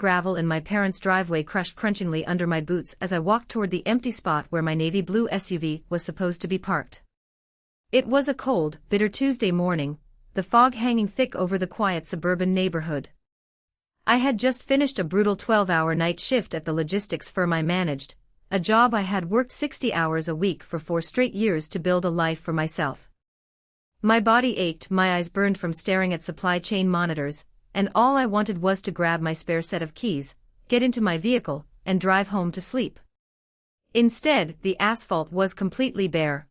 gravel in my parents' driveway crushed crunchingly under my boots as I walked toward the empty spot where my navy blue SUV was supposed to be parked. It was a cold, bitter Tuesday morning, the fog hanging thick over the quiet suburban neighborhood. I had just finished a brutal 12-hour night shift at the logistics firm I managed, a job I had worked 60 hours a week for 4 straight years to build a life for myself. My body ached, my eyes burned from staring at supply chain monitors, and all I wanted was to grab my spare set of keys, get into my vehicle, and drive home to sleep. Instead, the asphalt was completely bare.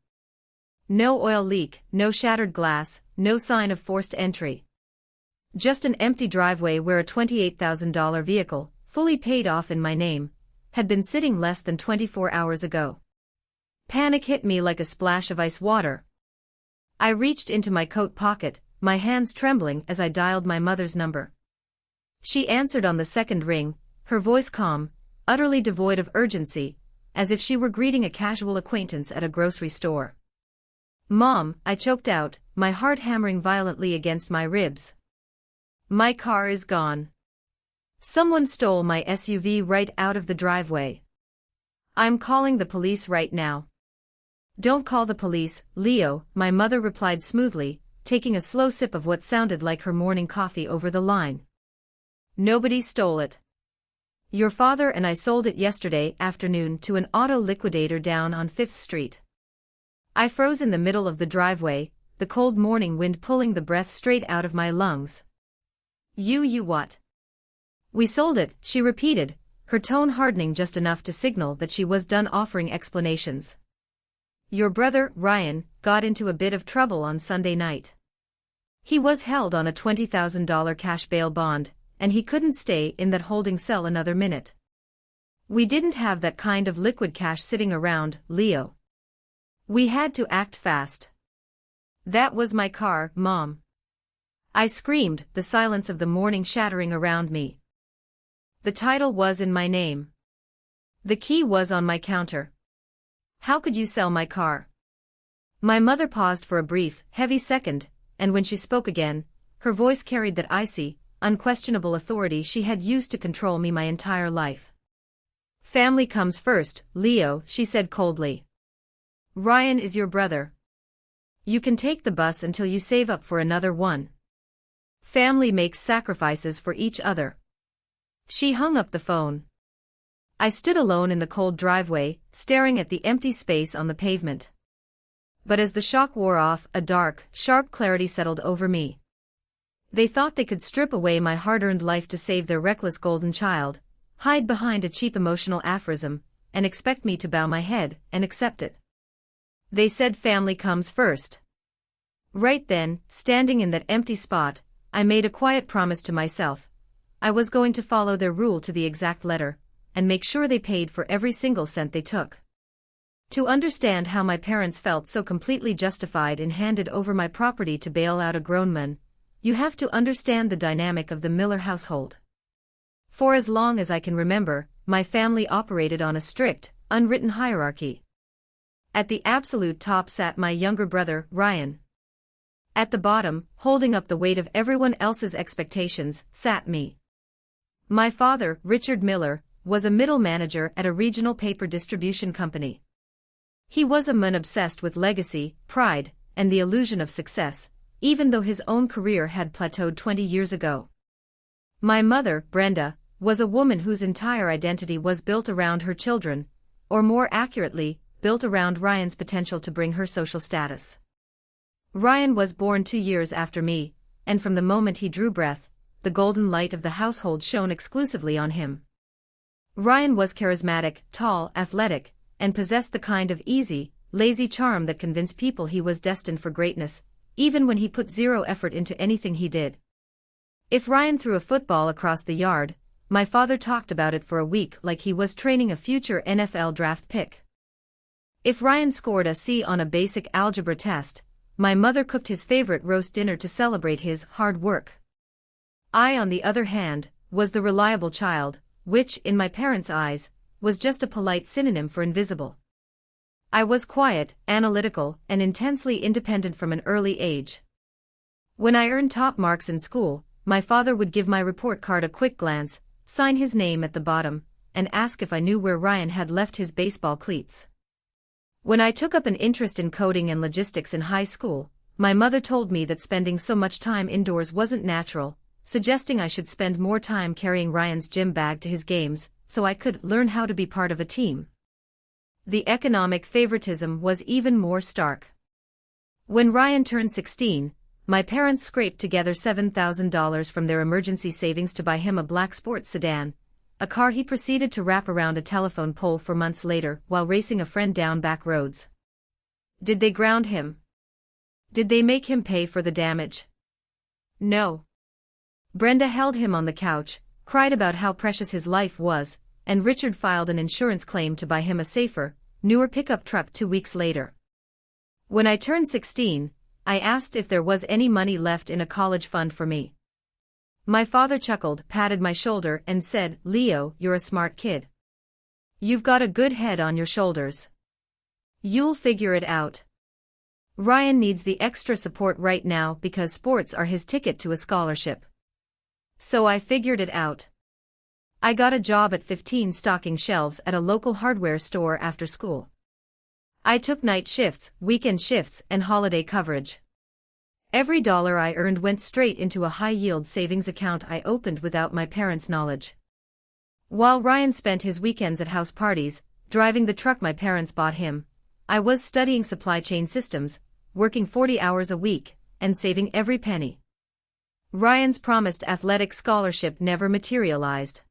No oil leak, no shattered glass, no sign of forced entry. Just an empty driveway where a $28,000 vehicle, fully paid off in my name, had been sitting less than 24 hours ago. Panic hit me like a splash of ice water. I reached into my coat pocket, my hands trembling as I dialed my mother's number. She answered on the second ring, her voice calm, utterly devoid of urgency, as if she were greeting a casual acquaintance at a grocery store. "Mom," I choked out, my heart hammering violently against my ribs. "My car is gone. Someone stole my SUV right out of the driveway. I'm calling the police right now." "Don't call the police, Leo," my mother replied smoothly, taking a slow sip of what sounded like her morning coffee over the line. "Nobody stole it. Your father and I sold it yesterday afternoon to an auto liquidator down on 5th Street. I froze in the middle of the driveway, the cold morning wind pulling the breath straight out of my lungs. You what?" "We sold it," she repeated, her tone hardening just enough to signal that she was done offering explanations. "Your brother, Ryan, got into a bit of trouble on Sunday night. He was held on a $20,000 cash bail bond, and he couldn't stay in that holding cell another minute. We didn't have that kind of liquid cash sitting around, Leo. We had to act fast. That was my car, Mom." I screamed, the silence of the morning shattering around me. The title was in my name. The key was on my counter. "How could you sell my car?" My mother paused for a brief, heavy second, and when she spoke again, her voice carried that icy, unquestionable authority she had used to control me my entire life. "Family comes first, Leo," she said coldly. "Ryan is your brother. You can take the bus until you save up for another one. Family makes sacrifices for each other." She hung up the phone. I stood alone in the cold driveway, staring at the empty space on the pavement. But as the shock wore off, a dark, sharp clarity settled over me. They thought they could strip away my hard-earned life to save their reckless golden child, hide behind a cheap emotional aphorism, and expect me to bow my head and accept it. They said family comes first. Right then, standing in that empty spot, I made a quiet promise to myself. I was going to follow their rule to the exact letter, and make sure they paid for every single cent they took. To understand how my parents felt so completely justified in handed over my property to bail out a grown man, you have to understand the dynamic of the Miller household. For as long as I can remember, my family operated on a strict, unwritten hierarchy. At the absolute top sat my younger brother, Ryan. At the bottom, holding up the weight of everyone else's expectations, sat me. My father, Richard Miller, was a middle manager at a regional paper distribution company. He was a man obsessed with legacy, pride, and the illusion of success, even though his own career had plateaued 20 years ago. My mother, Brenda, was a woman whose entire identity was built around her children, or more accurately, built around Ryan's potential to bring her social status. Ryan was born 2 years after me, and from the moment he drew breath, the golden light of the household shone exclusively on him. Ryan was charismatic, tall, athletic, and possessed the kind of easy, lazy charm that convinced people he was destined for greatness, even when he put zero effort into anything he did. If Ryan threw a football across the yard, my father talked about it for a week like he was training a future NFL draft pick. If Ryan scored a C on a basic algebra test, my mother cooked his favorite roast dinner to celebrate his hard work. I, on the other hand, was the reliable child, which, in my parents' eyes, was just a polite synonym for invisible. I was quiet, analytical, and intensely independent from an early age. When I earned top marks in school, my father would give my report card a quick glance, sign his name at the bottom, and ask if I knew where Ryan had left his baseball cleats. When I took up an interest in coding and logistics in high school, my mother told me that spending so much time indoors wasn't natural, suggesting I should spend more time carrying Ryan's gym bag to his games, so I could learn how to be part of a team. The economic favoritism was even more stark. When Ryan turned 16, my parents scraped together $7,000 from their emergency savings to buy him a black sports sedan, a car he proceeded to wrap around a telephone pole for months later while racing a friend down back roads. Did they ground him? Did they make him pay for the damage? No. Brenda held him on the couch, cried about how precious his life was, and Richard filed an insurance claim to buy him a safer, newer pickup truck 2 weeks later. When I turned 16, I asked if there was any money left in a college fund for me. My father chuckled, patted my shoulder, and said, "Leo, you're a smart kid. You've got a good head on your shoulders. You'll figure it out. Ryan needs the extra support right now because sports are his ticket to a scholarship." So I figured it out. I got a job at 15 stocking shelves at a local hardware store after school. I took night shifts, weekend shifts, and holiday coverage. Every dollar I earned went straight into a high-yield savings account I opened without my parents' knowledge. While Ryan spent his weekends at house parties, driving the truck my parents bought him, I was studying supply chain systems, working 40 hours a week, and saving every penny. Ryan's promised athletic scholarship never materialized.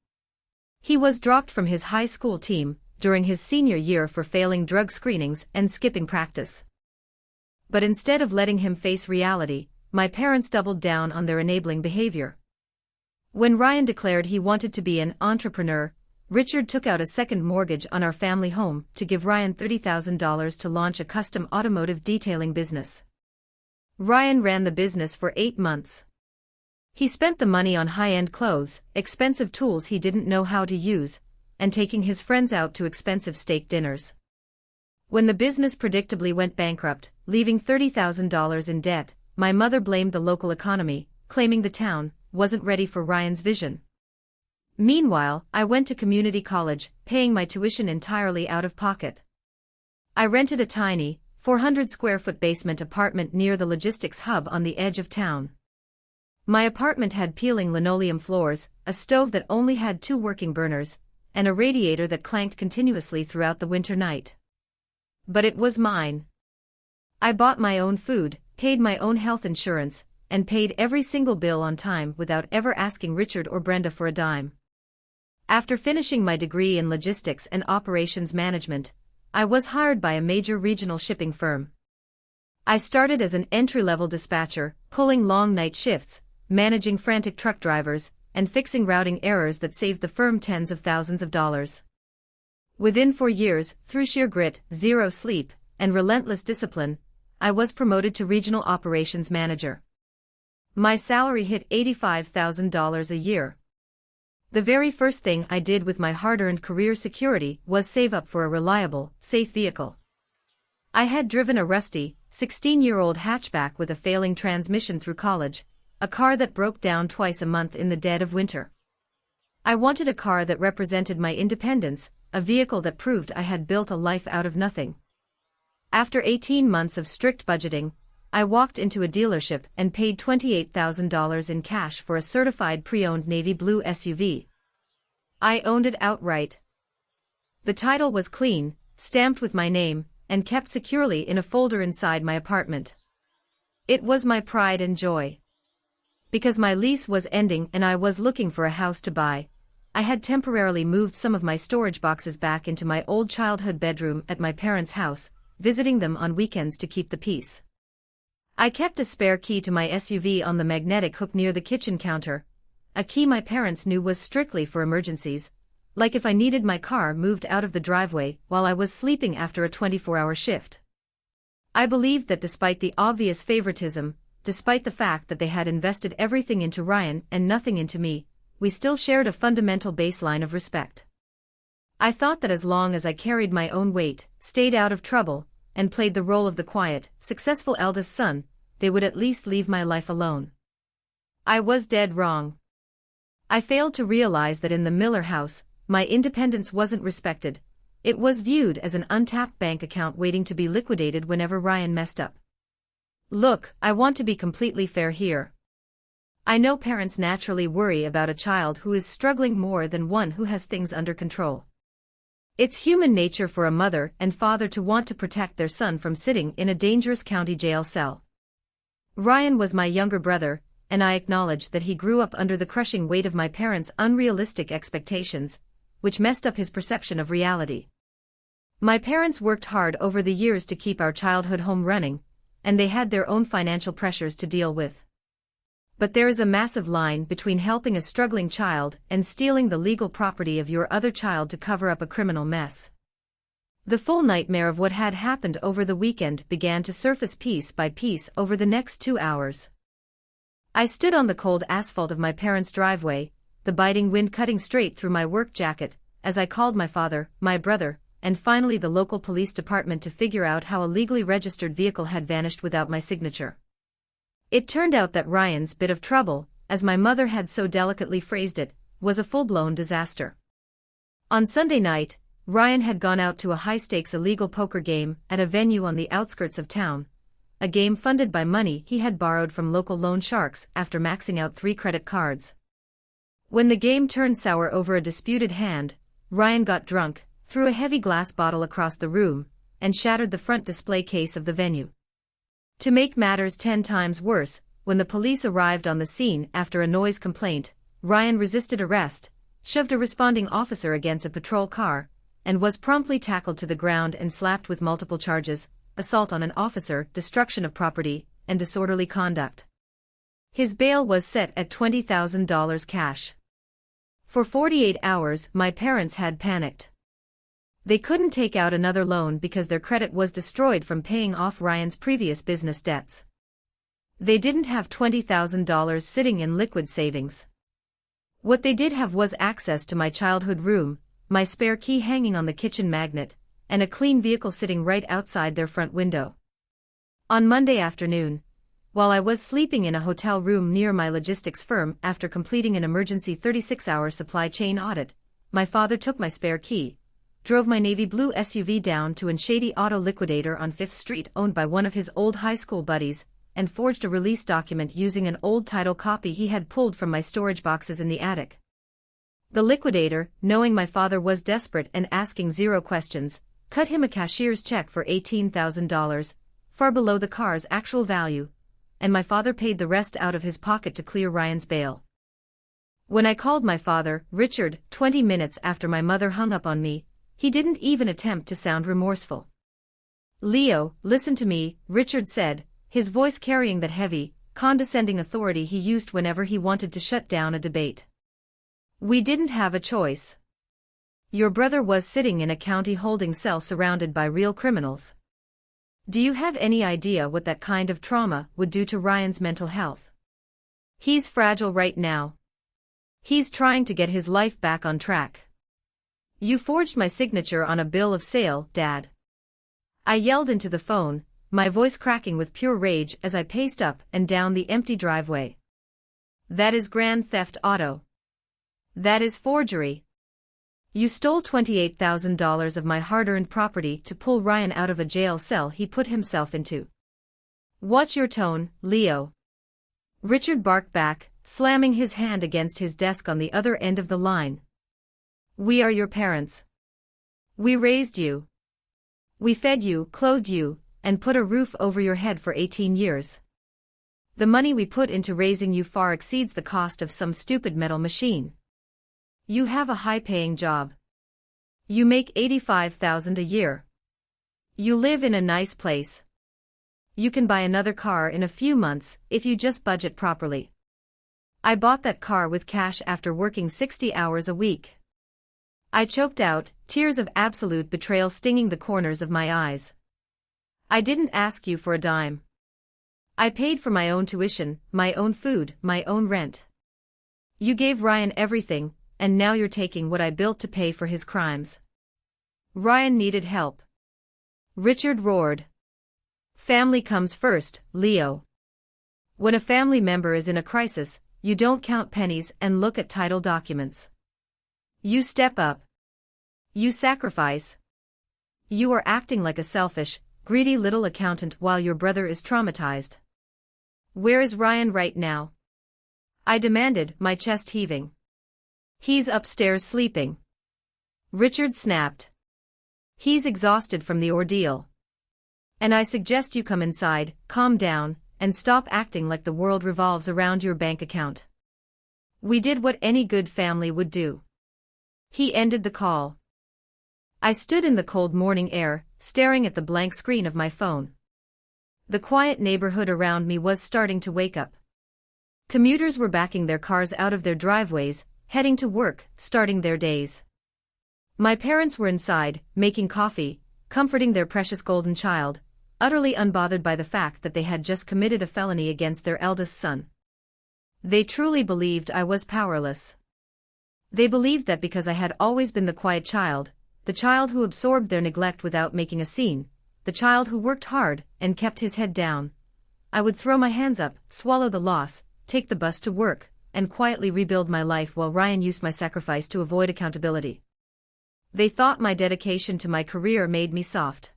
He was dropped from his high school team during his senior year for failing drug screenings and skipping practice. But instead of letting him face reality, my parents doubled down on their enabling behavior. When Ryan declared he wanted to be an entrepreneur, Richard took out a second mortgage on our family home to give Ryan $30,000 to launch a custom automotive detailing business. Ryan ran the business for 8 months. He spent the money on high-end clothes, expensive tools he didn't know how to use, and taking his friends out to expensive steak dinners. When the business predictably went bankrupt, leaving $30,000 in debt, my mother blamed the local economy, claiming the town wasn't ready for Ryan's vision. Meanwhile, I went to community college, paying my tuition entirely out of pocket. I rented a tiny, 400-square-foot basement apartment near the logistics hub on the edge of town. My apartment had peeling linoleum floors, a stove that only had 2 working burners, and a radiator that clanked continuously throughout the winter night. But it was mine. I bought my own food, paid my own health insurance, and paid every single bill on time without ever asking Richard or Brenda for a dime. After finishing my degree in logistics and operations management, I was hired by a major regional shipping firm. I started as an entry-level dispatcher, pulling long night shifts, managing frantic truck drivers, and fixing routing errors that saved the firm tens of thousands of dollars. Within 4 years, through sheer grit, zero sleep, and relentless discipline, I was promoted to regional operations manager. My salary hit $85,000 a year. The very first thing I did with my hard-earned career security was save up for a reliable, safe vehicle. I had driven a rusty, 16-year-old hatchback with a failing transmission through college, a car that broke down twice a month in the dead of winter. I wanted a car that represented my independence, a vehicle that proved I had built a life out of nothing. After 18 months of strict budgeting, I walked into a dealership and paid $28,000 in cash for a certified pre-owned navy blue SUV. I owned it outright. The title was clean, stamped with my name, and kept securely in a folder inside my apartment. It was my pride and joy. Because my lease was ending and I was looking for a house to buy, I had temporarily moved some of my storage boxes back into my old childhood bedroom at my parents' house, visiting them on weekends to keep the peace. I kept a spare key to my SUV on the magnetic hook near the kitchen counter, a key my parents knew was strictly for emergencies, like if I needed my car moved out of the driveway while I was sleeping after a 24-hour shift. I believed that despite the obvious favoritism, despite the fact that they had invested everything into Ryan and nothing into me, we still shared a fundamental baseline of respect. I thought that as long as I carried my own weight, stayed out of trouble, and played the role of the quiet, successful eldest son, they would at least leave my life alone. I was dead wrong. I failed to realize that in the Miller house, my independence wasn't respected. It was viewed as an untapped bank account waiting to be liquidated whenever Ryan messed up. Look, I want to be completely fair here. I know parents naturally worry about a child who is struggling more than one who has things under control. It's human nature for a mother and father to want to protect their son from sitting in a dangerous county jail cell. Ryan was my younger brother, and I acknowledge that he grew up under the crushing weight of my parents' unrealistic expectations, which messed up his perception of reality. My parents worked hard over the years to keep our childhood home running, and they had their own financial pressures to deal with. But there is a massive line between helping a struggling child and stealing the legal property of your other child to cover up a criminal mess. The full nightmare of what had happened over the weekend began to surface piece by piece over the next 2 hours. I stood on the cold asphalt of my parents' driveway, the biting wind cutting straight through my work jacket, as I called my father, my brother, and finally the local police department to figure out how a legally registered vehicle had vanished without my signature. It turned out that Ryan's bit of trouble, as my mother had so delicately phrased it, was a full-blown disaster. On Sunday night, Ryan had gone out to a high-stakes illegal poker game at a venue on the outskirts of town, a game funded by money he had borrowed from local loan sharks after maxing out 3 credit cards. When the game turned sour over a disputed hand, Ryan got drunk, threw a heavy glass bottle across the room, and shattered the front display case of the venue. To make matters 10 times worse, when the police arrived on the scene after a noise complaint, Ryan resisted arrest, shoved a responding officer against a patrol car, and was promptly tackled to the ground and slapped with multiple charges: assault on an officer, destruction of property, and disorderly conduct. His bail was set at $20,000 cash. For 48 hours, my parents had panicked. They couldn't take out another loan because their credit was destroyed from paying off Ryan's previous business debts. They didn't have $20,000 sitting in liquid savings. What they did have was access to my childhood room, my spare key hanging on the kitchen magnet, and a clean vehicle sitting right outside their front window. On Monday afternoon, while I was sleeping in a hotel room near my logistics firm after completing an emergency 36-hour supply chain audit, my father took my spare key, drove my navy blue SUV down to an shady auto liquidator on 5th Street owned by one of his old high school buddies, and forged a release document using an old title copy he had pulled from my storage boxes in the attic. The liquidator, knowing my father was desperate and asking 0 questions, cut him a cashier's check for $18,000, far below the car's actual value, and my father paid the rest out of his pocket to clear Ryan's bail. When I called my father, Richard, 20 minutes after my mother hung up on me, he didn't even attempt to sound remorseful. "Leo, listen to me," Richard said, his voice carrying that heavy, condescending authority he used whenever he wanted to shut down a debate. "We didn't have a choice. Your brother was sitting in a county holding cell surrounded by real criminals. Do you have any idea what that kind of trauma would do to Ryan's mental health? He's fragile right now. He's trying to get his life back on track. You forged my signature on a bill of sale, Dad." I yelled into the phone, my voice cracking with pure rage as I paced up and down the empty driveway. "That is grand theft auto. That is forgery. You stole $28,000 of my hard-earned property to pull Ryan out of a jail cell he put himself into. Watch your tone, Leo." Richard barked back, slamming his hand against his desk on the other end of the line. "We are your parents. We raised you. We fed you, clothed you, and put a roof over your head for 18 years. The money we put into raising you far exceeds the cost of some stupid metal machine. You have a high-paying job. You make $85,000 a year. You live in a nice place. You can buy another car in a few months if you just budget properly. I bought that car with cash after working 60 hours a week." I choked out, tears of absolute betrayal stinging the corners of my eyes. "I didn't ask you for a dime. I paid for my own tuition, my own food, my own rent. You gave Ryan everything, and now you're taking what I built to pay for his crimes." "Ryan needed help," Richard roared. "Family comes first, Leo. When a family member is in a crisis, you don't count pennies and look at title documents. You step up. You sacrifice. You are acting like a selfish, greedy little accountant while your brother is traumatized. Where is Ryan right now? I demanded, my chest heaving. He's upstairs sleeping. Richard snapped. He's exhausted from the ordeal. And I suggest you come inside, calm down, and stop acting like the world revolves around your bank account. We did what any good family would do. He ended the call. I stood in the cold morning air, staring at the blank screen of my phone. The quiet neighborhood around me was starting to wake up. Commuters were backing their cars out of their driveways, heading to work, starting their days. My parents were inside, making coffee, comforting their precious golden child, utterly unbothered by the fact that they had just committed a felony against their eldest son. They truly believed I was powerless. They believed that because I had always been the quiet child, the child who absorbed their neglect without making a scene, the child who worked hard and kept his head down, I would throw my hands up, swallow the loss, take the bus to work, and quietly rebuild my life while Ryan used my sacrifice to avoid accountability. They thought my dedication to my career made me soft.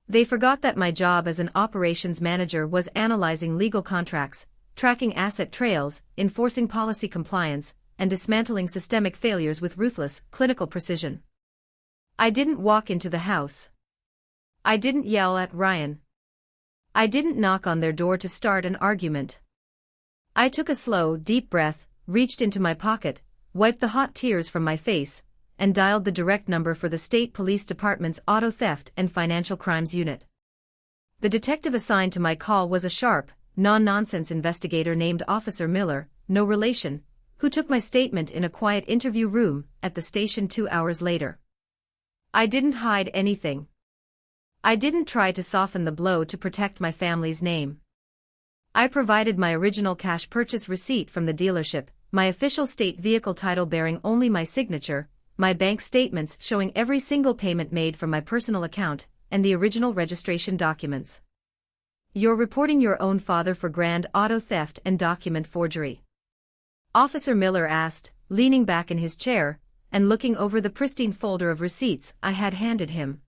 They forgot that my job as an operations manager was analyzing legal contracts, tracking asset trails, enforcing policy compliance, and dismantling systemic failures with ruthless, clinical precision. I didn't walk into the house. I didn't yell at Ryan. I didn't knock on their door to start an argument. I took a slow, deep breath, reached into my pocket, wiped the hot tears from my face, and dialed the direct number for the State Police Department's Auto Theft and Financial Crimes Unit. The detective assigned to my call was a sharp, non-nonsense investigator named Officer Miller, no relation, who took my statement in a quiet interview room at the station 2 hours later. I didn't hide anything. I didn't try to soften the blow to protect my family's name. I provided my original cash purchase receipt from the dealership, my official state vehicle title bearing only my signature, my bank statements showing every single payment made from my personal account, and the original registration documents. You're reporting your own father for grand auto theft and document forgery. Officer Miller asked, leaning back in his chair, and looking over the pristine folder of receipts I had handed him.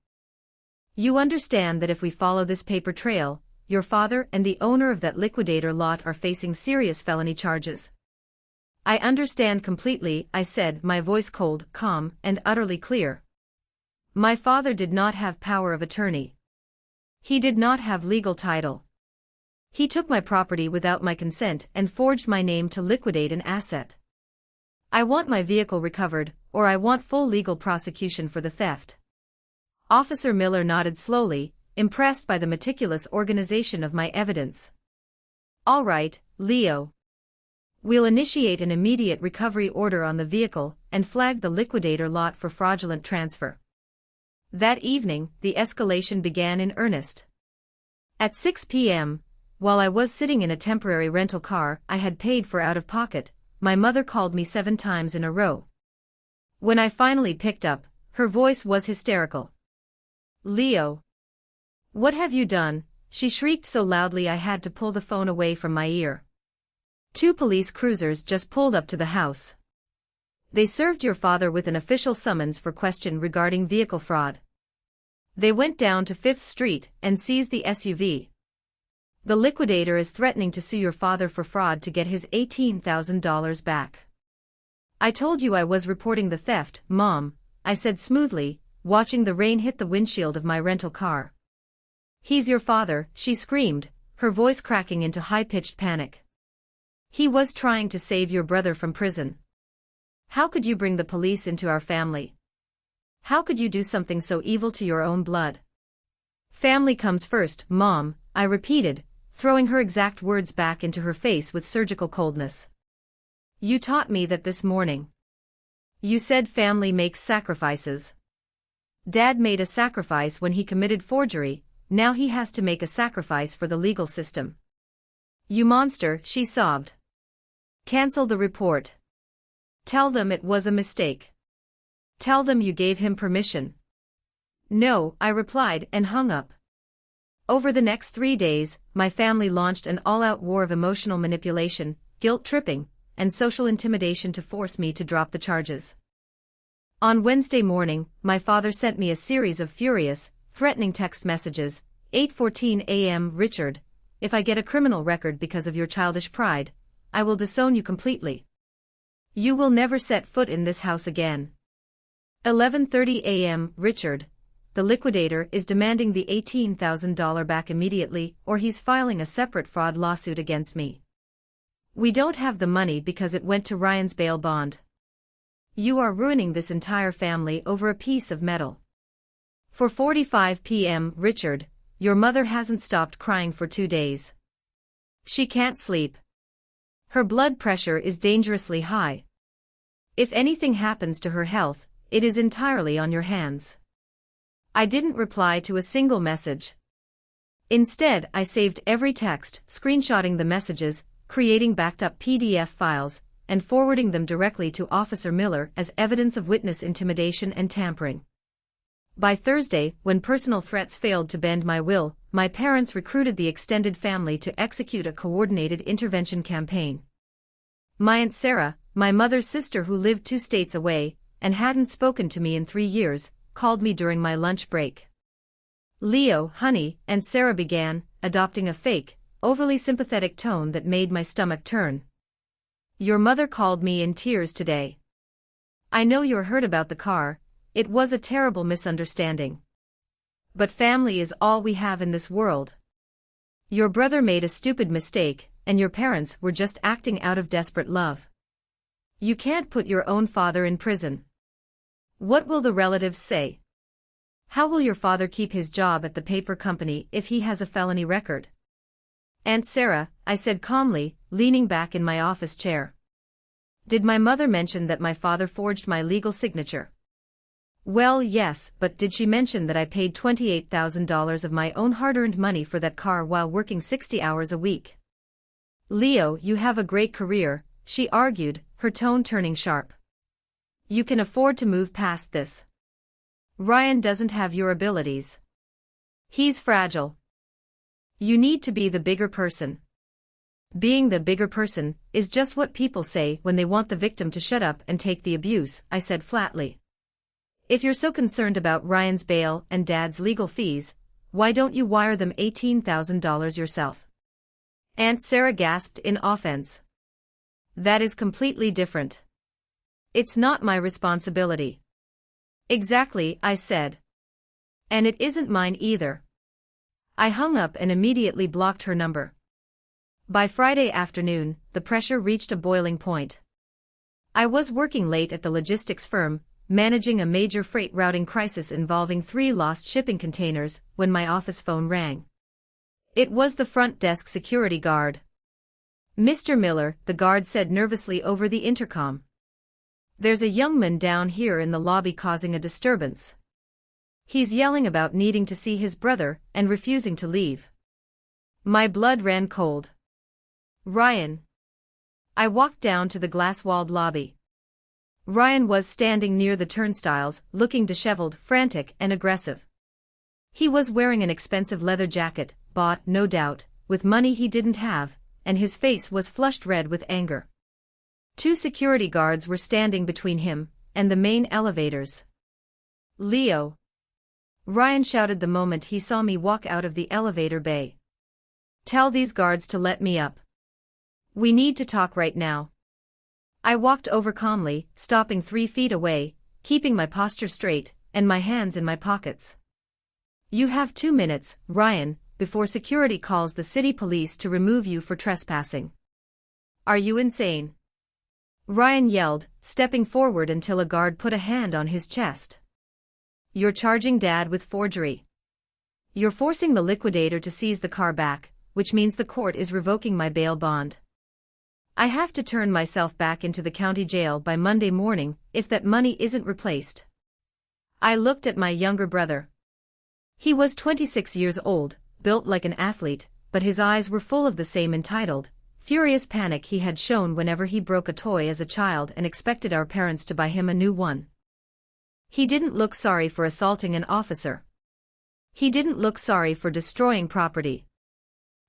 You understand that if we follow this paper trail, your father and the owner of that liquidator lot are facing serious felony charges. I understand completely, I said, my voice cold, calm, and utterly clear. My father did not have power of attorney. He did not have legal title. He took my property without my consent and forged my name to liquidate an asset. I want my vehicle recovered, or I want full legal prosecution for the theft. Officer Miller nodded slowly, impressed by the meticulous organization of my evidence. All right, Leo. We'll initiate an immediate recovery order on the vehicle and flag the liquidator lot for fraudulent transfer. That evening, the escalation began in earnest. At 6 p.m., while I was sitting in a temporary rental car I had paid for out of pocket, my mother called me 7 times in a row. When I finally picked up, her voice was hysterical. Leo. What have you done? She shrieked so loudly I had to pull the phone away from my ear. 2 police cruisers just pulled up to the house. They served your father with an official summons for question regarding vehicle fraud. They went down to 5th Street and seized the SUV. The liquidator is threatening to sue your father for fraud to get his $18,000 back. I told you I was reporting the theft, Mom, I said smoothly, watching the rain hit the windshield of my rental car. He's your father, she screamed, her voice cracking into high-pitched panic. He was trying to save your brother from prison. How could you bring the police into our family? How could you do something so evil to your own blood? Family comes first, Mom, I repeated, throwing her exact words back into her face with surgical coldness. You taught me that this morning. You said family makes sacrifices. Dad made a sacrifice when he committed forgery, now he has to make a sacrifice for the legal system. You monster, she sobbed. Cancel the report. Tell them it was a mistake. Tell them you gave him permission. No, I replied and hung up. Over the next 3 days, my family launched an all-out war of emotional manipulation, guilt-tripping, and social intimidation to force me to drop the charges. On Wednesday morning, my father sent me a series of furious, threatening text messages. 8:14 a.m. Richard, if I get a criminal record because of your childish pride, I will disown you completely. You will never set foot in this house again. 11:30 a.m. Richard, the liquidator is demanding the $18,000 back immediately or he's filing a separate fraud lawsuit against me. We don't have the money because it went to Ryan's bail bond. You are ruining this entire family over a piece of metal. 4:45 p.m. Richard, your mother hasn't stopped crying for 2 days. She can't sleep. Her blood pressure is dangerously high. If anything happens to her health, it is entirely on your hands. I didn't reply to a single message. Instead, I saved every text, screenshotting the messages, creating backed-up PDF files, and forwarding them directly to Officer Miller as evidence of witness intimidation and tampering. By Thursday, when personal threats failed to bend my will, my parents recruited the extended family to execute a coordinated intervention campaign. My Aunt Sarah, my mother's sister who lived 2 states away, and hadn't spoken to me in 3 years, called me during my lunch break. Leo, honey, and Sarah began, adopting a fake, overly sympathetic tone that made my stomach turn. Your mother called me in tears today. I know you're hurt about the car, it was a terrible misunderstanding. But family is all we have in this world. Your brother made a stupid mistake, and your parents were just acting out of desperate love. You can't put your own father in prison. What will the relatives say? How will your father keep his job at the paper company if he has a felony record? Aunt Sarah, I said calmly, leaning back in my office chair. Did my mother mention that my father forged my legal signature? Well, yes, but did she mention that I paid $28,000 of my own hard-earned money for that car while working 60 hours a week? Leo, you have a great career, she argued, her tone turning sharp. You can afford to move past this. Ryan doesn't have your abilities. He's fragile. You need to be the bigger person. Being the bigger person is just what people say when they want the victim to shut up and take the abuse, I said flatly. If you're so concerned about Ryan's bail and Dad's legal fees, why don't you wire them $18,000 yourself? Aunt Sarah gasped in offense. That is completely different. It's not my responsibility. Exactly, I said. And it isn't mine either. I hung up and immediately blocked her number. By Friday afternoon, the pressure reached a boiling point. I was working late at the logistics firm, managing a major freight routing crisis involving 3 lost shipping containers, when my office phone rang. It was the front desk security guard. Mr. Miller, the guard said nervously over the intercom. There's a young man down here in the lobby causing a disturbance. He's yelling about needing to see his brother and refusing to leave. My blood ran cold. Ryan. I walked down to the glass-walled lobby. Ryan was standing near the turnstiles, looking disheveled, frantic, and aggressive. He was wearing an expensive leather jacket, bought, no doubt, with money he didn't have, and his face was flushed red with anger. 2 security guards were standing between him and the main elevators. Leo. Ryan shouted the moment he saw me walk out of the elevator bay. Tell these guards to let me up. We need to talk right now. I walked over calmly, stopping 3 feet away, keeping my posture straight, and my hands in my pockets. You have 2 minutes, Ryan, before security calls the city police to remove you for trespassing. Are you insane? Ryan yelled, stepping forward until a guard put a hand on his chest. You're charging Dad with forgery. You're forcing the liquidator to seize the car back, which means the court is revoking my bail bond. I have to turn myself back into the county jail by Monday morning if that money isn't replaced. I looked at my younger brother. He was 26 years old, built like an athlete, but his eyes were full of the same entitled, furious panic he had shown whenever he broke a toy as a child and expected our parents to buy him a new one. He didn't look sorry for assaulting an officer. He didn't look sorry for destroying property.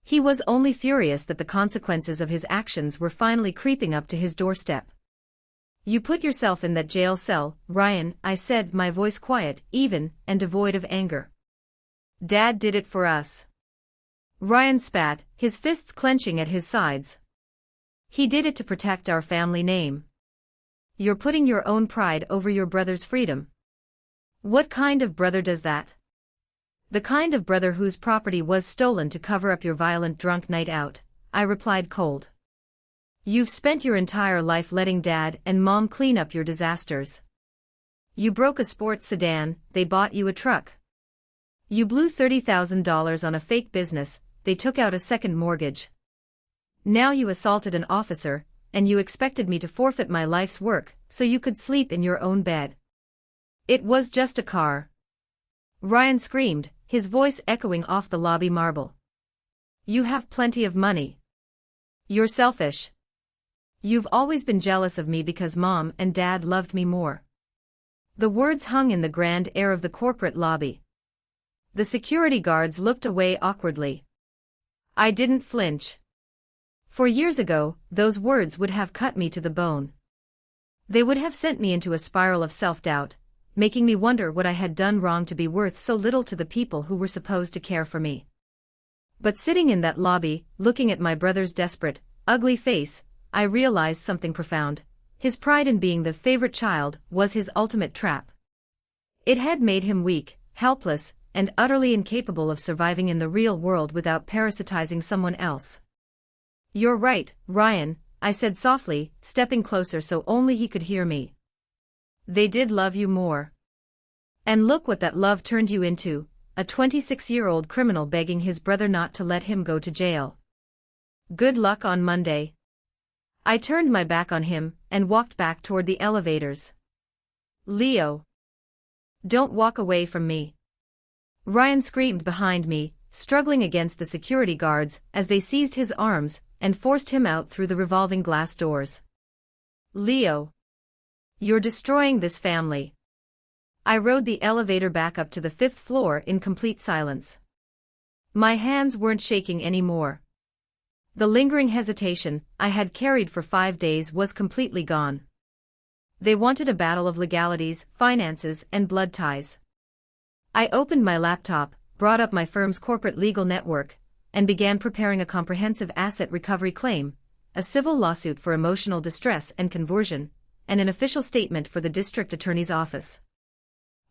He was only furious that the consequences of his actions were finally creeping up to his doorstep. "You put yourself in that jail cell, Ryan," I said, my voice quiet, even, and devoid of anger. "Dad did it for us." Ryan spat, his fists clenching at his sides. "He did it to protect our family name. You're putting your own pride over your brother's freedom." "What kind of brother does that?" "The kind of brother whose property was stolen to cover up your violent drunk night out," I replied cold. "You've spent your entire life letting Dad and Mom clean up your disasters. You broke a sports sedan, they bought you a truck. You blew $30,000 on a fake business, they took out a second mortgage. Now you assaulted an officer, and you expected me to forfeit my life's work so you could sleep in your own bed. It was just a car." Ryan screamed, his voice echoing off the lobby marble. "You have plenty of money. You're selfish. You've always been jealous of me because Mom and Dad loved me more." The words hung in the grand air of the corporate lobby. The security guards looked away awkwardly. I didn't flinch. For years ago, those words would have cut me to the bone. They would have sent me into a spiral of self-doubt, making me wonder what I had done wrong to be worth so little to the people who were supposed to care for me. But sitting in that lobby, looking at my brother's desperate, ugly face, I realized something profound. His pride in being the favorite child was his ultimate trap. It had made him weak, helpless, and utterly incapable of surviving in the real world without parasitizing someone else. "You're right, Ryan," I said softly, stepping closer so only he could hear me. "They did love you more. And look what that love turned you into, a 26-year-old criminal begging his brother not to let him go to jail. Good luck on Monday." I turned my back on him and walked back toward the elevators. "Leo. Don't walk away from me." Ryan screamed behind me, struggling against the security guards as they seized his arms and forced him out through the revolving glass doors. "Leo. You're destroying this family." I rode the elevator back up to the 5th floor in complete silence. My hands weren't shaking anymore. The lingering hesitation I had carried for 5 days was completely gone. They wanted a battle of legalities, finances, and blood ties. I opened my laptop, brought up my firm's corporate legal network, and began preparing a comprehensive asset recovery claim, a civil lawsuit for emotional distress and conversion, and an official statement for the district attorney's office.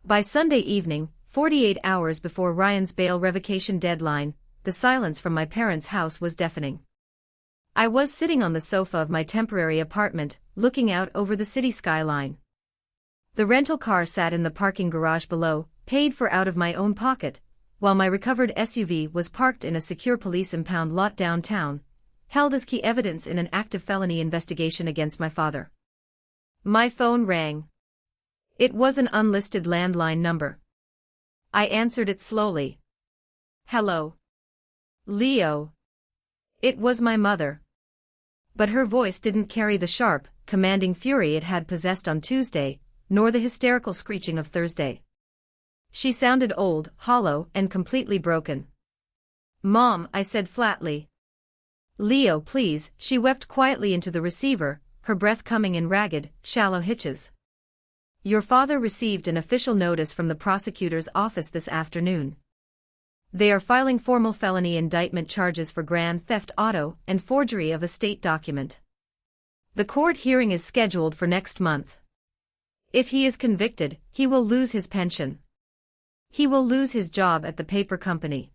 By Sunday evening, 48 hours before Ryan's bail revocation deadline, the silence from my parents' house was deafening. I was sitting on the sofa of my temporary apartment, looking out over the city skyline. The rental car sat in the parking garage below, paid for out of my own pocket, while my recovered SUV was parked in a secure police impound lot downtown, held as key evidence in an active felony investigation against my father. My phone rang. It was an unlisted landline number. I answered it slowly. "Hello. Leo." It was my mother. But her voice didn't carry the sharp, commanding fury it had possessed on Tuesday, nor the hysterical screeching of Thursday. She sounded old, hollow, and completely broken. "Mom," I said flatly. "Leo, please," she wept quietly into the receiver, her breath coming in ragged, shallow hitches. "Your father received an official notice from the prosecutor's office this afternoon. They are filing formal felony indictment charges for grand theft auto and forgery of a state document. The court hearing is scheduled for next month. If he is convicted, he will lose his pension. He will lose his job at the paper company.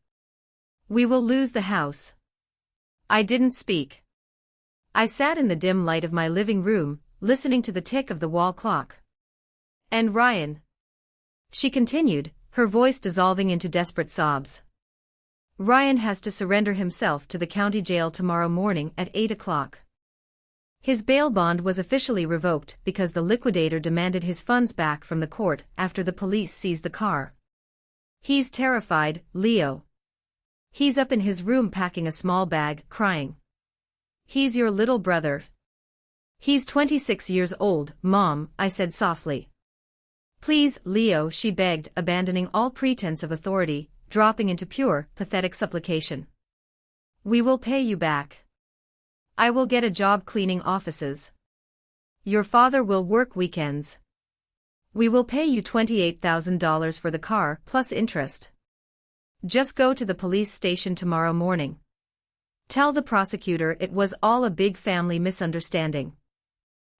We will lose the house." I didn't speak. I sat in the dim light of my living room, listening to the tick of the wall clock. "And Ryan," she continued, her voice dissolving into desperate sobs. "Ryan has to surrender himself to the county jail tomorrow morning at 8 o'clock. His bail bond was officially revoked because the liquidator demanded his funds back from the court after the police seized the car. He's terrified, Leo. He's up in his room packing a small bag, crying. He's your little brother." "He's 26 years old, Mom," I said softly. "Please, Leo," she begged, abandoning all pretense of authority, dropping into pure, pathetic supplication. We will pay you back. I will get a job cleaning offices. Your father will work weekends. We will pay you $28,000 for the car plus interest. Just go to the police station tomorrow morning. Tell the prosecutor it was all a big family misunderstanding.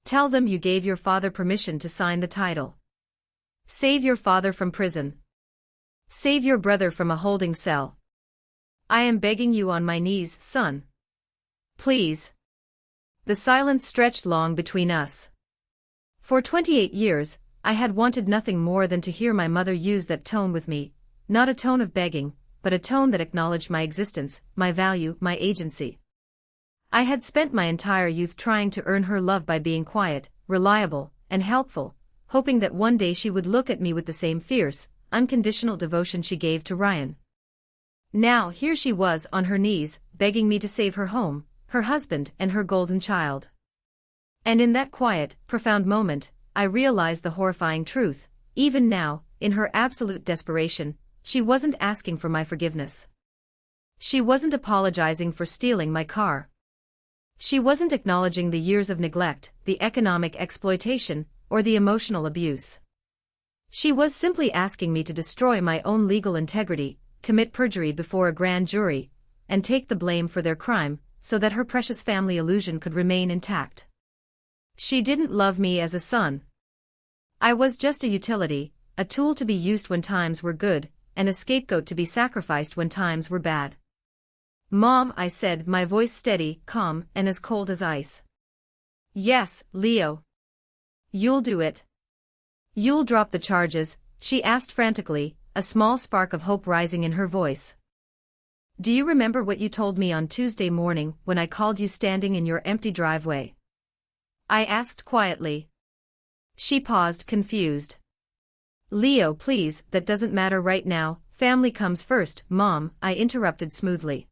Tell them you gave your father permission to sign the title. Save your father from prison. Save your brother from a holding cell. I am begging you on my knees, son. Please. The silence stretched long between us. For 28 years, I had wanted nothing more than to hear my mother use that tone with me, not a tone of begging, but a tone that acknowledged my existence, my value, my agency. I had spent my entire youth trying to earn her love by being quiet, reliable, and helpful, hoping that one day she would look at me with the same fierce, unconditional devotion she gave to Ryan. Now here she was on her knees, begging me to save her home, her husband and her golden child. And in that quiet, profound moment, I realized the horrifying truth. Even now, in her absolute desperation, she wasn't asking for my forgiveness. She wasn't apologizing for stealing my car. She wasn't acknowledging the years of neglect, the economic exploitation, or the emotional abuse. She was simply asking me to destroy my own legal integrity, commit perjury before a grand jury, and take the blame for their crime, so that her precious family illusion could remain intact. She didn't love me as a son. I was just a utility, a tool to be used when times were good, and a scapegoat to be sacrificed when times were bad. Mom, I said, my voice steady, calm, and as cold as ice. Yes, Leo. You'll do it. You'll drop the charges, she asked frantically, a small spark of hope rising in her voice. Do you remember what you told me on Tuesday morning when I called you standing in your empty driveway? I asked quietly. She paused, confused. Leo, please, that doesn't matter right now, family comes first, Mom, I interrupted smoothly.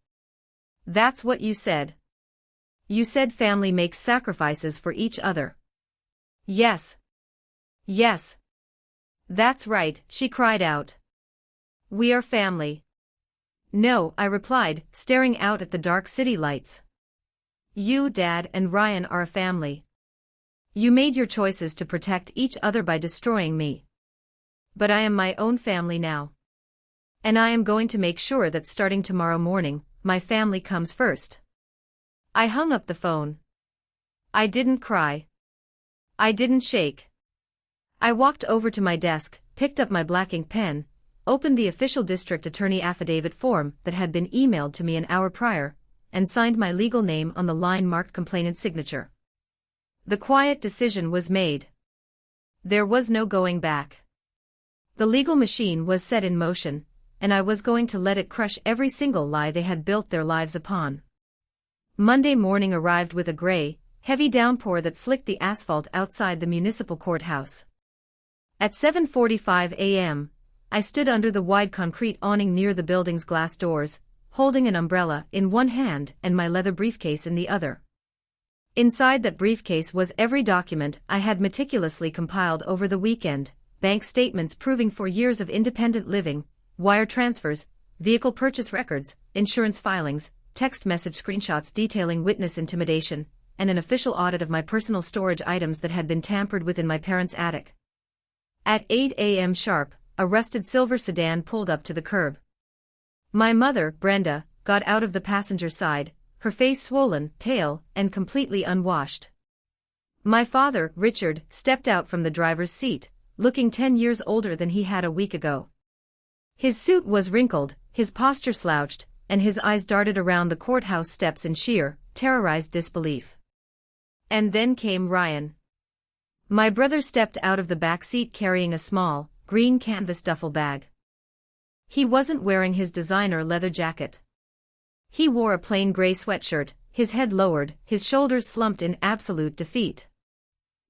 That's what you said. You said family makes sacrifices for each other. Yes. Yes. That's right, she cried out. We are family. No, I replied, staring out at the dark city lights. You, Dad, and Ryan are a family. You made your choices to protect each other by destroying me. But I am my own family now. And I am going to make sure that starting tomorrow morning, my family comes first. I hung up the phone. I didn't cry. I didn't shake. I walked over to my desk, picked up my black ink pen, opened the official district attorney affidavit form that had been emailed to me an hour prior, and signed my legal name on the line marked complainant's signature. The quiet decision was made. There was no going back. The legal machine was set in motion, and I was going to let it crush every single lie they had built their lives upon. Monday morning arrived with a gray, heavy downpour that slicked the asphalt outside the municipal courthouse. At 7:45 a.m., I stood under the wide concrete awning near the building's glass doors, holding an umbrella in one hand and my leather briefcase in the other. Inside that briefcase was every document I had meticulously compiled over the weekend, bank statements proving 4 years of independent living, wire transfers, vehicle purchase records, insurance filings, text message screenshots detailing witness intimidation, and an official audit of my personal storage items that had been tampered with in my parents' attic. At 8 a.m. sharp, a rusted silver sedan pulled up to the curb. My mother, Brenda, got out of the passenger side, her face swollen, pale, and completely unwashed. My father, Richard, stepped out from the driver's seat, looking 10 years older than he had a week ago. His suit was wrinkled, his posture slouched, and his eyes darted around the courthouse steps in sheer, terrorized disbelief. And then came Ryan. My brother stepped out of the back seat carrying a small, green canvas duffel bag. He wasn't wearing his designer leather jacket. He wore a plain gray sweatshirt, his head lowered, his shoulders slumped in absolute defeat.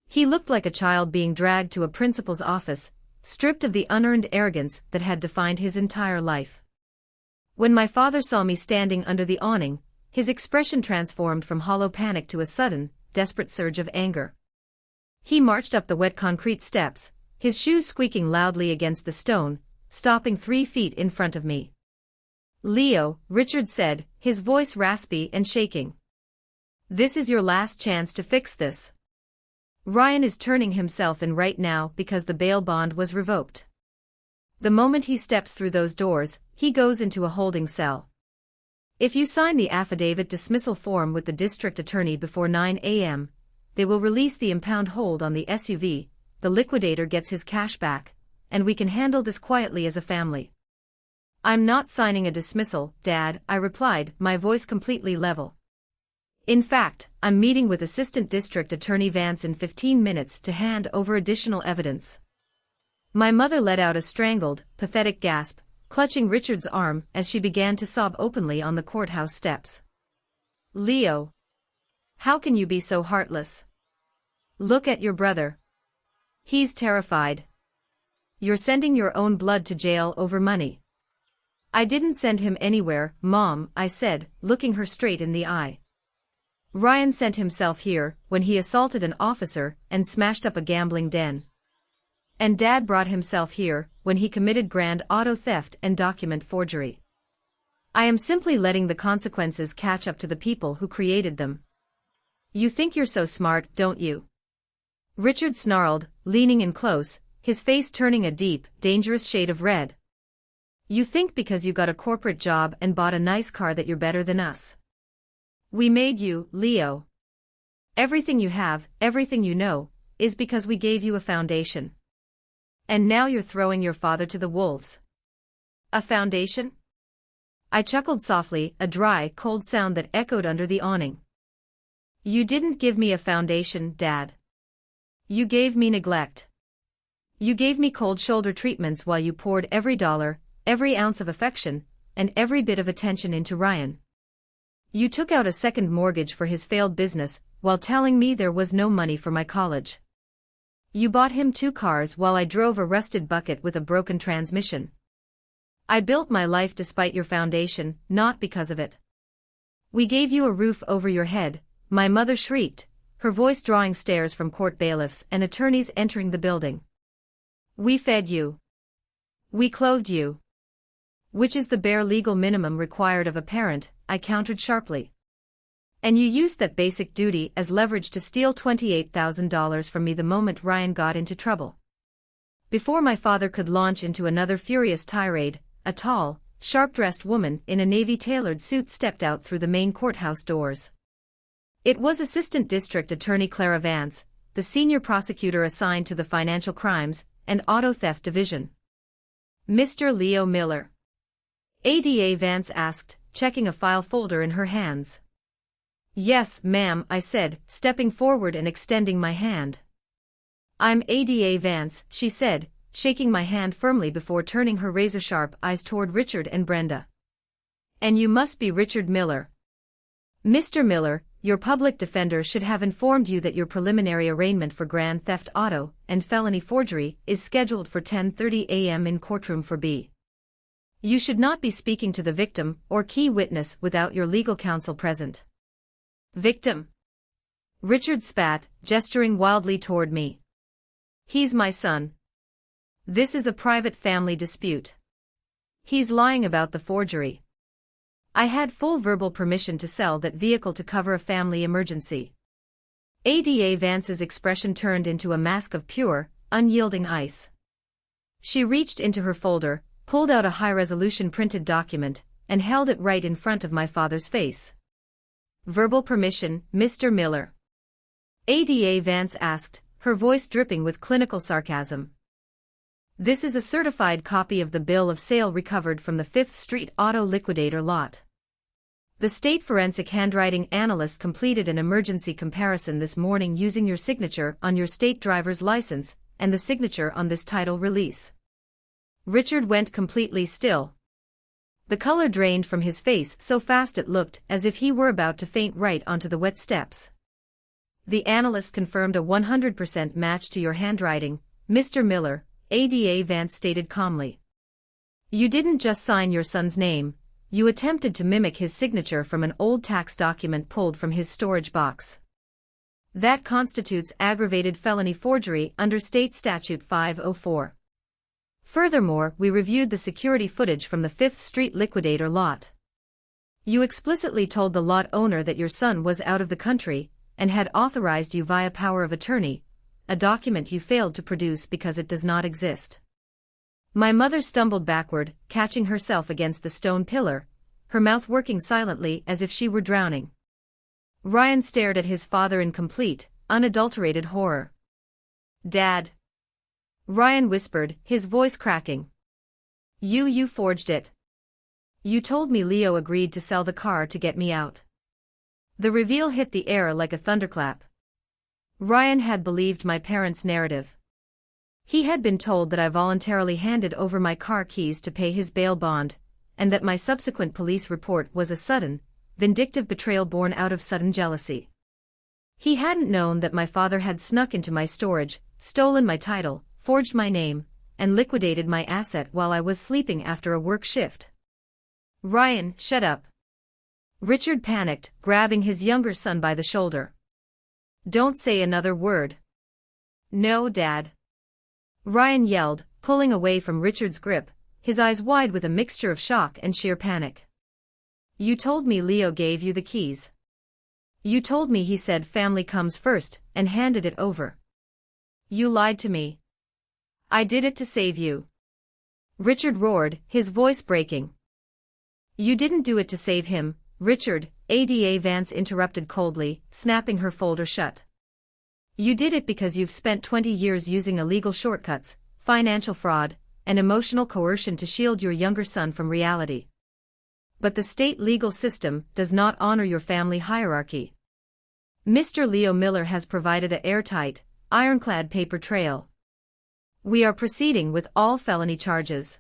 He looked like a child being dragged to a principal's office, stripped of the unearned arrogance that had defined his entire life. When my father saw me standing under the awning, his expression transformed from hollow panic to a sudden, desperate surge of anger. He marched up the wet concrete steps, his shoes squeaking loudly against the stone, stopping 3 feet in front of me. Leo, Richard said, his voice raspy and shaking. This is your last chance to fix this. Ryan is turning himself in right now because the bail bond was revoked. The moment he steps through those doors, he goes into a holding cell. If you sign the affidavit dismissal form with the district attorney before 9 a.m., they will release the impound hold on the SUV, the liquidator gets his cash back, and we can handle this quietly as a family. I'm not signing a dismissal, Dad, I replied, my voice completely level. In fact, I'm meeting with Assistant District Attorney Vance in 15 minutes to hand over additional evidence. My mother let out a strangled, pathetic gasp, clutching Richard's arm as she began to sob openly on the courthouse steps. Leo. How can you be so heartless? Look at your brother. He's terrified. You're sending your own blood to jail over money. I didn't send him anywhere, Mom, I said, looking her straight in the eye. Ryan sent himself here when he assaulted an officer and smashed up a gambling den. And Dad brought himself here when he committed grand auto theft and document forgery. I am simply letting the consequences catch up to the people who created them. You think you're so smart, don't you? Richard snarled, leaning in close, his face turning a deep, dangerous shade of red. You think because you got a corporate job and bought a nice car that you're better than us. We made you, Leo. Everything you have, everything you know, is because we gave you a foundation. And now you're throwing your father to the wolves. A foundation? I chuckled softly, a dry, cold sound that echoed under the awning. You didn't give me a foundation, Dad. You gave me neglect. You gave me cold shoulder treatments while you poured every dollar, every ounce of affection, and every bit of attention into Ryan. You took out a second mortgage for his failed business, while telling me there was no money for my college. You bought him 2 cars while I drove a rusted bucket with a broken transmission. I built my life despite your foundation, not because of it. We gave you a roof over your head, my mother shrieked, her voice drawing stares from court bailiffs and attorneys entering the building. We fed you. We clothed you. Which is the bare legal minimum required of a parent, I countered sharply. And you used that basic duty as leverage to steal $28,000 from me the moment Ryan got into trouble. Before my father could launch into another furious tirade, a tall, sharp-dressed woman in a navy-tailored suit stepped out through the main courthouse doors. It was Assistant District Attorney Clara Vance, the senior prosecutor assigned to the Financial Crimes and Auto Theft Division. Mr. Leo Miller. ADA Vance asked, checking a file folder in her hands. Yes, ma'am, I said, stepping forward and extending my hand. I'm ADA Vance, she said, shaking my hand firmly before turning her razor-sharp eyes toward Richard and Brenda. And you must be Richard Miller. Mr. Miller, your public defender should have informed you that your preliminary arraignment for grand theft auto and felony forgery is scheduled for 10:30 a.m. in courtroom 4B. You should not be speaking to the victim or key witness without your legal counsel present. Victim. Richard spat, gesturing wildly toward me. He's my son. This is a private family dispute. He's lying about the forgery. I had full verbal permission to sell that vehicle to cover a family emergency. ADA Vance's expression turned into a mask of pure, unyielding ice. She reached into her folder, pulled out a high-resolution printed document, and held it right in front of my father's face. Verbal permission, Mr. Miller. ADA Vance asked, her voice dripping with clinical sarcasm. This is a certified copy of the bill of sale recovered from the 5th Street Auto Liquidator lot. The state forensic handwriting analyst completed an emergency comparison this morning using your signature on your state driver's license and the signature on this title release. Richard went completely still. The color drained from his face so fast it looked as if he were about to faint right onto the wet steps. The analyst confirmed a 100% match to your handwriting, Mr. Miller, ADA Vance stated calmly. You didn't just sign your son's name, you attempted to mimic his signature from an old tax document pulled from his storage box. That constitutes aggravated felony forgery under State Statute 504. Furthermore, we reviewed the security footage from the 5th Street Liquidator lot. You explicitly told the lot owner that your son was out of the country, and had authorized you via power of attorney, a document you failed to produce because it does not exist. My mother stumbled backward, catching herself against the stone pillar, her mouth working silently as if she were drowning. Ryan stared at his father in complete, unadulterated horror. "Dad," Ryan whispered, his voice cracking. You forged it. You told me Leo agreed to sell the car to get me out." The reveal hit the air like a thunderclap. Ryan had believed my parents' narrative. He had been told that I voluntarily handed over my car keys to pay his bail bond, and that my subsequent police report was a sudden, vindictive betrayal born out of sudden jealousy. He hadn't known that my father had snuck into my storage, stolen my title, forged my name, and liquidated my asset while I was sleeping after a work shift. "Ryan, shut up." Richard panicked, grabbing his younger son by the shoulder. "Don't say another word." "No, Dad," Ryan yelled, pulling away from Richard's grip, his eyes wide with a mixture of shock and sheer panic. "You told me Leo gave you the keys. You told me he said family comes first, and handed it over. You lied to me. I did it to save you." Richard roared, his voice breaking. "You didn't do it to save him, Richard," Ada Vance interrupted coldly, snapping her folder shut. "You did it because you've spent 20 years using illegal shortcuts, financial fraud, and emotional coercion to shield your younger son from reality. But the state legal system does not honor your family hierarchy. Mr. Leo Miller has provided an airtight, ironclad paper trail. We are proceeding with all felony charges."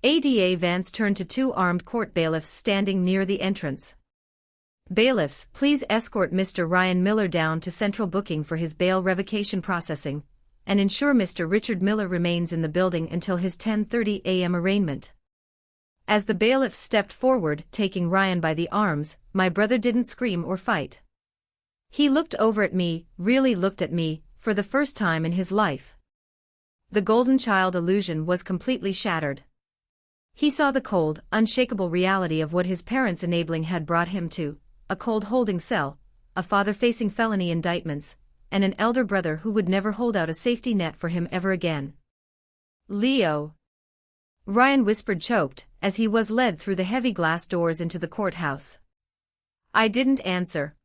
Ada Vance turned to two armed court bailiffs standing near the entrance. "Bailiffs, please escort Mr. Ryan Miller down to central booking for his bail revocation processing, and ensure Mr. Richard Miller remains in the building until his 10:30 a.m. arraignment." As the bailiffs stepped forward, taking Ryan by the arms, my brother didn't scream or fight. He looked over at me, really looked at me, for the first time in his life. The golden child illusion was completely shattered. He saw the cold, unshakable reality of what his parents' enabling had brought him to: a cold holding cell, a father facing felony indictments, and an elder brother who would never hold out a safety net for him ever again. "Leo," Ryan whispered, choked, as he was led through the heavy glass doors into the courthouse. I didn't answer.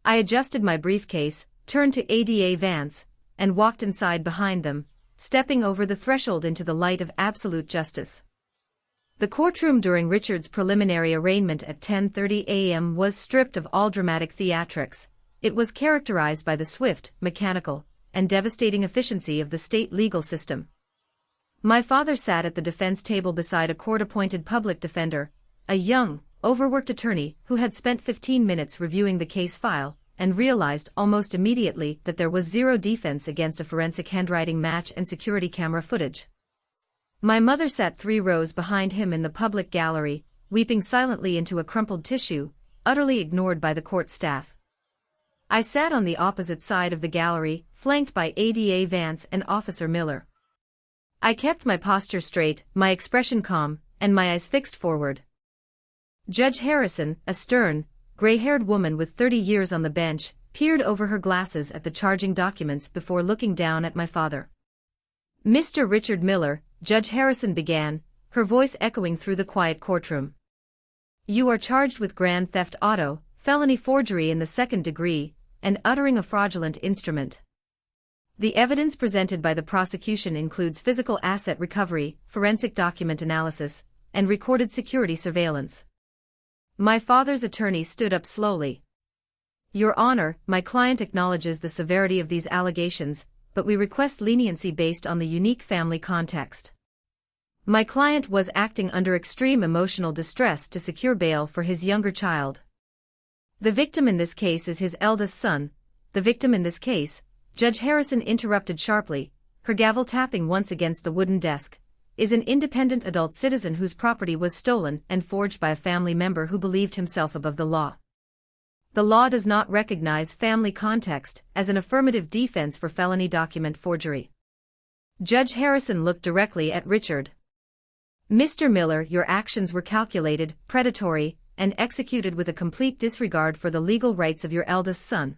I adjusted my briefcase, turned to Ada Vance, and walked inside behind them, stepping over the threshold into the light of absolute justice. The courtroom during Richard's preliminary arraignment at 10:30 a.m. was stripped of all dramatic theatrics. It was characterized by the swift, mechanical, and devastating efficiency of the state legal system. My father sat at the defense table beside a court-appointed public defender, a young, overworked attorney who had spent 15 minutes reviewing the case file, and realized almost immediately that there was zero defense against a forensic handwriting match and security camera footage. My mother sat 3 rows behind him in the public gallery, weeping silently into a crumpled tissue, utterly ignored by the court staff. I sat on the opposite side of the gallery, flanked by Ada Vance and Officer Miller. I kept my posture straight, my expression calm, and my eyes fixed forward. Judge Harrison, a stern, gray-haired woman with 30 years on the bench, peered over her glasses at the charging documents before looking down at my father. "Mr. Richard Miller," Judge Harrison began, her voice echoing through the quiet courtroom. "You are charged with grand theft auto, felony forgery in the 2nd degree, and uttering a fraudulent instrument. The evidence presented by the prosecution includes physical asset recovery, forensic document analysis, and recorded security surveillance." My father's attorney stood up slowly. "Your Honor, my client acknowledges the severity of these allegations, but we request leniency based on the unique family context. My client was acting under extreme emotional distress to secure bail for his younger child. The victim in this case is his eldest son. The victim in this case," Judge Harrison interrupted sharply, her gavel tapping once against the wooden desk, "is an independent adult citizen whose property was stolen and forged by a family member who believed himself above the law. The law does not recognize family context as an affirmative defense for felony document forgery. Judge Harrison looked directly at Richard. "Mr. Miller, your actions were calculated, predatory, and executed with a complete disregard for the legal rights of your eldest son.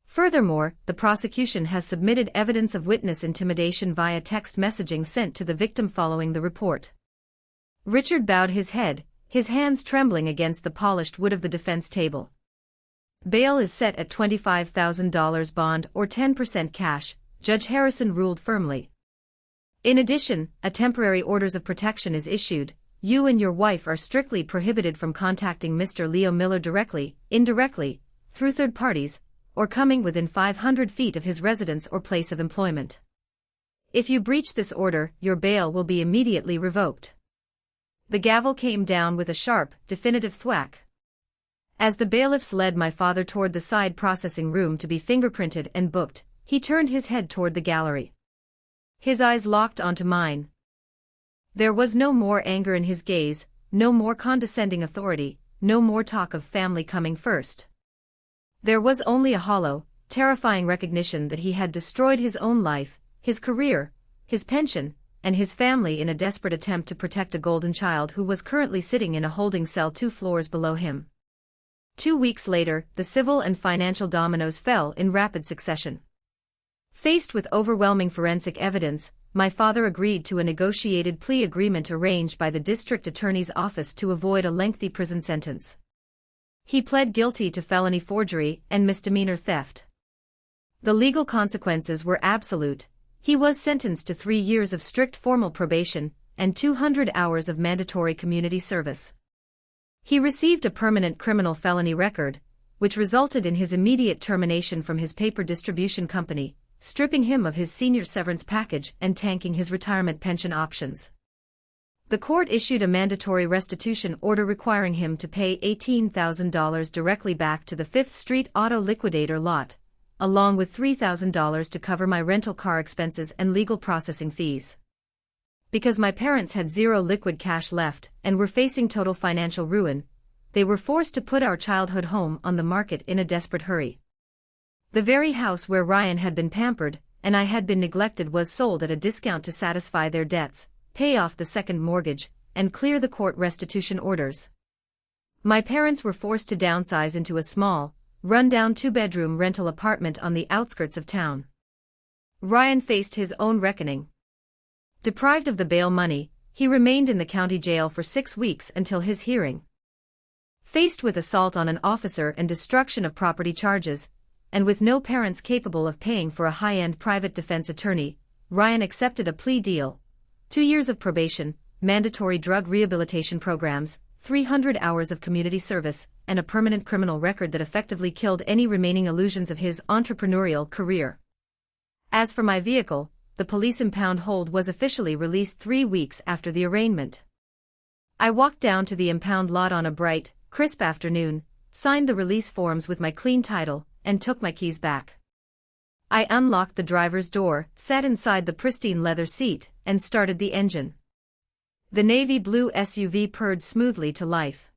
Furthermore, the prosecution has submitted evidence of witness intimidation via text messaging sent to the victim following the report." Richard bowed his head, his hands trembling against the polished wood of the defense table. "Bail is set at $25,000 bond or 10% cash," Judge Harrison ruled firmly. "In addition, a temporary orders of protection is issued. You and your wife are strictly prohibited from contacting Mr. Leo Miller directly, indirectly, through third parties, or coming within 500 feet of his residence or place of employment. If you breach this order, your bail will be immediately revoked." The gavel came down with a sharp, definitive thwack. As the bailiffs led my father toward the side processing room to be fingerprinted and booked, he turned his head toward the gallery. His eyes locked onto mine. There was no more anger in his gaze, no more condescending authority, no more talk of family coming first. There was only a hollow, terrifying recognition that he had destroyed his own life, his career, his pension, and his family in a desperate attempt to protect a golden child who was currently sitting in a holding cell 2 floors below him. 2 weeks later, the civil and financial dominoes fell in rapid succession. Faced with overwhelming forensic evidence, my father agreed to a negotiated plea agreement arranged by the district attorney's office to avoid a lengthy prison sentence. He pled guilty to felony forgery and misdemeanor theft. The legal consequences were absolute. He was sentenced to 3 years of strict formal probation and 200 hours of mandatory community service. He received a permanent criminal felony record, which resulted in his immediate termination from his paper distribution company, stripping him of his senior severance package and tanking his retirement pension options. The court issued a mandatory restitution order requiring him to pay $18,000 directly back to the 5th Street Auto Liquidator lot, along with $3,000 to cover my rental car expenses and legal processing fees. Because my parents had zero liquid cash left and were facing total financial ruin, they were forced to put our childhood home on the market in a desperate hurry. The very house where Ryan had been pampered and I had been neglected was sold at a discount to satisfy their debts, pay off the second mortgage, and clear the court restitution orders. My parents were forced to downsize into a small, run-down 2-bedroom rental apartment on the outskirts of town. Ryan faced his own reckoning. Deprived of the bail money, he remained in the county jail for 6 weeks until his hearing. Faced with assault on an officer and destruction of property charges, and with no parents capable of paying for a high-end private defense attorney, Ryan accepted a plea deal: 2 years of probation, mandatory drug rehabilitation programs, 300 hours of community service, and a permanent criminal record that effectively killed any remaining illusions of his entrepreneurial career. As for my vehicle, the police impound hold was officially released 3 weeks after the arraignment. I walked down to the impound lot on a bright, crisp afternoon, signed the release forms with my clean title, and took my keys back. I unlocked the driver's door, sat inside the pristine leather seat, and started the engine. The navy blue SUV purred smoothly to life.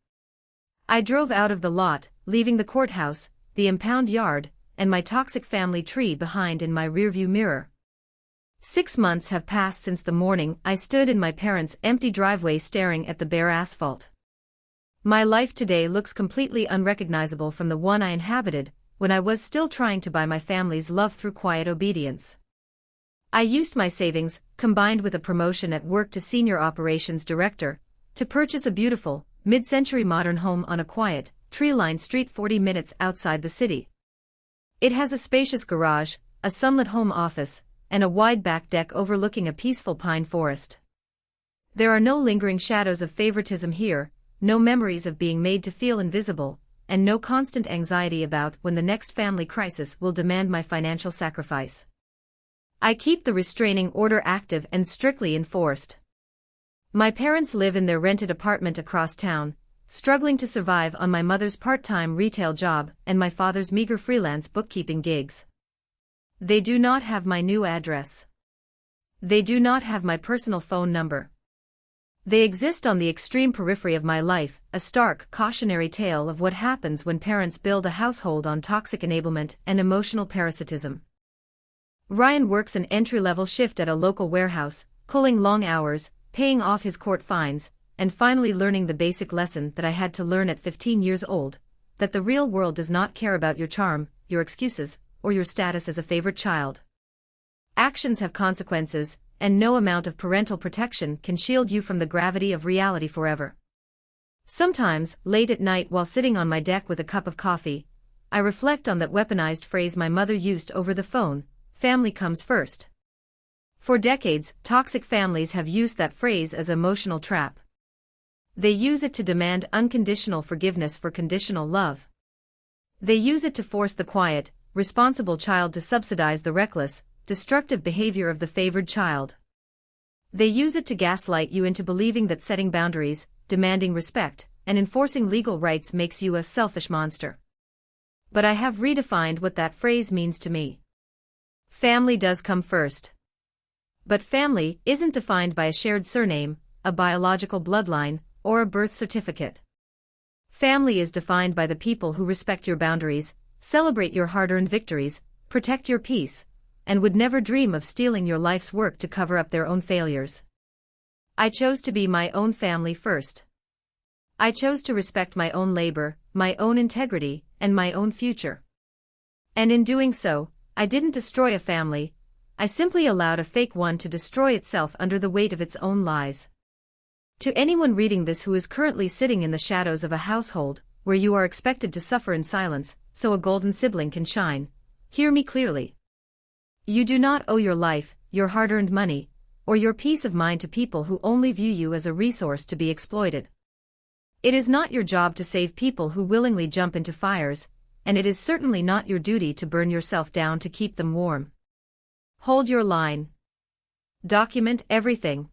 I drove out of the lot, leaving the courthouse, the impound yard, and my toxic family tree behind in my rearview mirror. 6 months have passed since the morning I stood in my parents' empty driveway staring at the bare asphalt. My life today looks completely unrecognizable from the one I inhabited when I was still trying to buy my family's love through quiet obedience. I used my savings, combined with a promotion at work to senior operations director, to purchase a beautiful, mid-century modern home on a quiet, tree-lined street 40 minutes outside the city. It has a spacious garage, a sunlit home office, and a wide back deck overlooking a peaceful pine forest. There are no lingering shadows of favoritism here, no memories of being made to feel invisible, and no constant anxiety about when the next family crisis will demand my financial sacrifice. I keep the restraining order active and strictly enforced. My parents live in their rented apartment across town, struggling to survive on my mother's part-time retail job and my father's meager freelance bookkeeping gigs. They do not have my new address. They do not have my personal phone number. They exist on the extreme periphery of my life, a stark, cautionary tale of what happens when parents build a household on toxic enablement and emotional parasitism. Ryan works an entry-level shift at a local warehouse, pulling long hours, paying off his court fines, and finally learning the basic lesson that I had to learn at 15 years old, that the real world does not care about your charm, your excuses, or your status as a favorite child. Actions have consequences, and no amount of parental protection can shield you from the gravity of reality forever. Sometimes, late at night while sitting on my deck with a cup of coffee, I reflect on that weaponized phrase my mother used over the phone: family comes first. For decades, toxic families have used that phrase as an emotional trap. They use it to demand unconditional forgiveness for conditional love. They use it to force the quiet, responsible child to subsidize the reckless, destructive behavior of the favored child. They use it to gaslight you into believing that setting boundaries, demanding respect, and enforcing legal rights makes you a selfish monster. But I have redefined what that phrase means to me. Family does come first. But family isn't defined by a shared surname, a biological bloodline, or a birth certificate. Family is defined by the people who respect your boundaries, celebrate your hard-earned victories, protect your peace, and would never dream of stealing your life's work to cover up their own failures. I chose to be my own family first. I chose to respect my own labor, my own integrity, and my own future. And in doing so, I didn't destroy a family, I simply allowed a fake one to destroy itself under the weight of its own lies. To anyone reading this who is currently sitting in the shadows of a household, where you are expected to suffer in silence, so a golden sibling can shine, hear me clearly. You do not owe your life, your hard-earned money, or your peace of mind to people who only view you as a resource to be exploited. It is not your job to save people who willingly jump into fires, and it is certainly not your duty to burn yourself down to keep them warm. Hold your line. Document everything.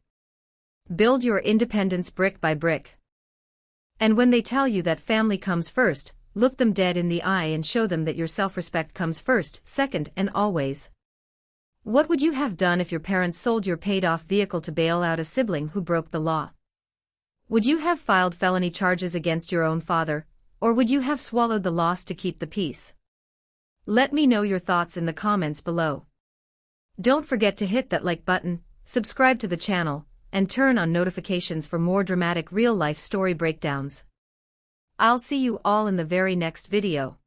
Build your independence brick by brick. And when they tell you that family comes first, look them dead in the eye and show them that your self-respect comes first, second, and always. What would you have done if your parents sold your paid-off vehicle to bail out a sibling who broke the law? Would you have filed felony charges against your own father, or would you have swallowed the loss to keep the peace? Let me know your thoughts in the comments below. Don't forget to hit that like button, subscribe to the channel, and turn on notifications for more dramatic real-life story breakdowns. I'll see you all in the very next video.